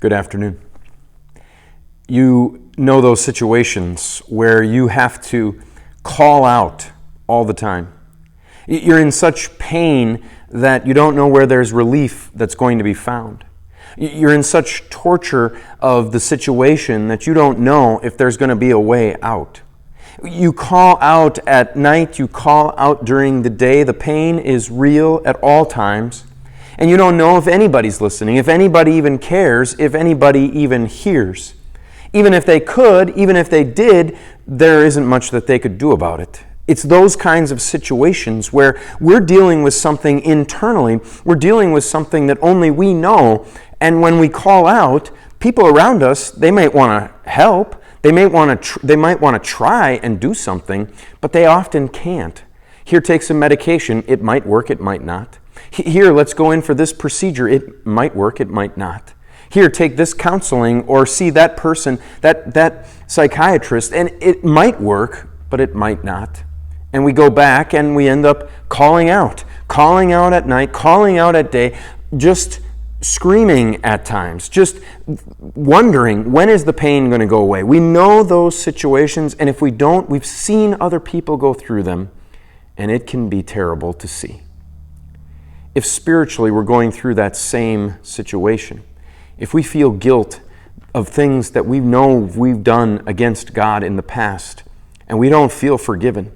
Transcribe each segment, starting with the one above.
Good afternoon. You know those situations where you have to call out all the time. You're in such pain that you don't know where there's relief that's going to be found. You're in such torture of the situation that you don't know if there's going to be a way out. You call out at night, you call out during the day. The pain is real at all times. And you don't know if anybody's listening, if anybody even cares, if anybody even hears. Even if they could, even if they did, there isn't much that they could do about it. It's those kinds of situations where we're dealing with something internally. We're dealing with something that only we know. And when we call out, people around us, they might want to help. They might want to try and do something, but they often can't. Here, take some medication. It might work, it might not. Here, let's go in for this procedure. It might work, it might not. Here, take this counseling or see that person, that psychiatrist, and it might work, but it might not. And we go back and we end up calling out at night, calling out at day, just screaming at times, just wondering, when is the pain going to go away? We know those situations, and if we don't, we've seen other people go through them, and it can be terrible to see. If spiritually we're going through that same situation, if we feel guilt of things that we know we've done against God in the past, and we don't feel forgiven,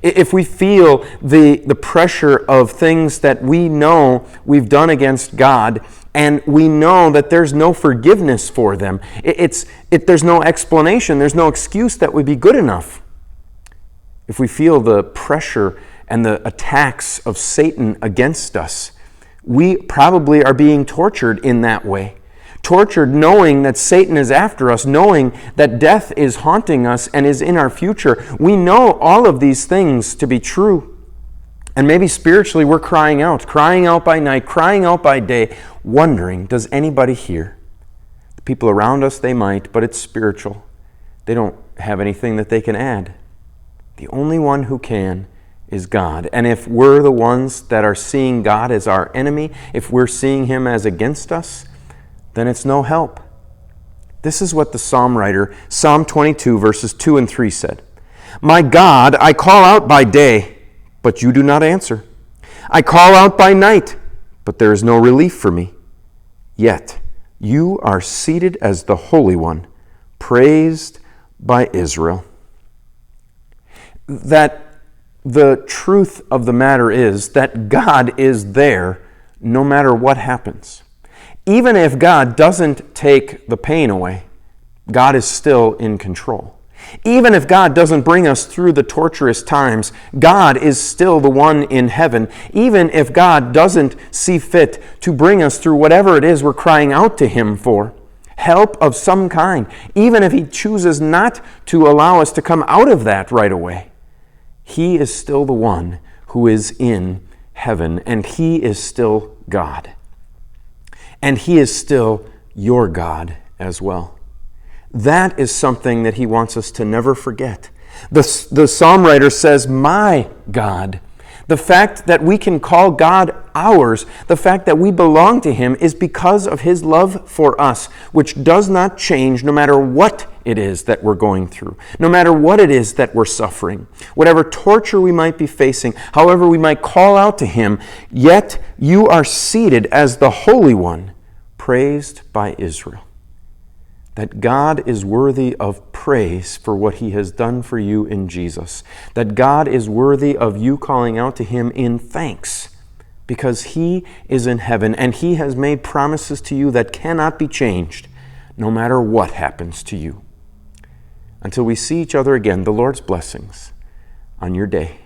if we feel the pressure of things that we know we've done against God, and we know that there's no forgiveness for them, there's no explanation, there's no excuse that would be good enough. If we feel the pressure and the attacks of Satan against us, we probably are being tortured in that way. Tortured knowing that Satan is after us, knowing that death is haunting us and is in our future. We know all of these things to be true. And maybe spiritually we're crying out by night, crying out by day, wondering, does anybody hear? The people around us, they might, but it's spiritual. They don't have anything that they can add. The only one who can is God. And if we're the ones that are seeing God as our enemy, if we're seeing Him as against us, then it's no help. This is what the psalm writer, Psalm 22, verses 2 and 3 said. My God, I call out by day, but you do not answer. I call out by night, but there is no relief for me. Yet you are seated as the Holy One, praised by Israel. That the truth of the matter is that God is there no matter what happens. Even if God doesn't take the pain away, God is still in control. Even if God doesn't bring us through the torturous times, God is still the one in heaven. Even if God doesn't see fit to bring us through whatever it is we're crying out to Him for, help of some kind, even if He chooses not to allow us to come out of that right away, He is still the one who is in heaven, and He is still God. And He is still your God as well. That is something that He wants us to never forget. The psalm writer says, my God. The fact that we can call God ours, the fact that we belong to Him, is because of His love for us, which does not change no matter what it is that we're going through, no matter what it is that we're suffering, whatever torture we might be facing, however we might call out to Him, yet you are seated as the Holy One, praised by Israel. That God is worthy of praise for what He has done for you in Jesus. That God is worthy of you calling out to Him in thanks, because He is in heaven and He has made promises to you that cannot be changed, no matter what happens to you. Until we see each other again, the Lord's blessings on your day.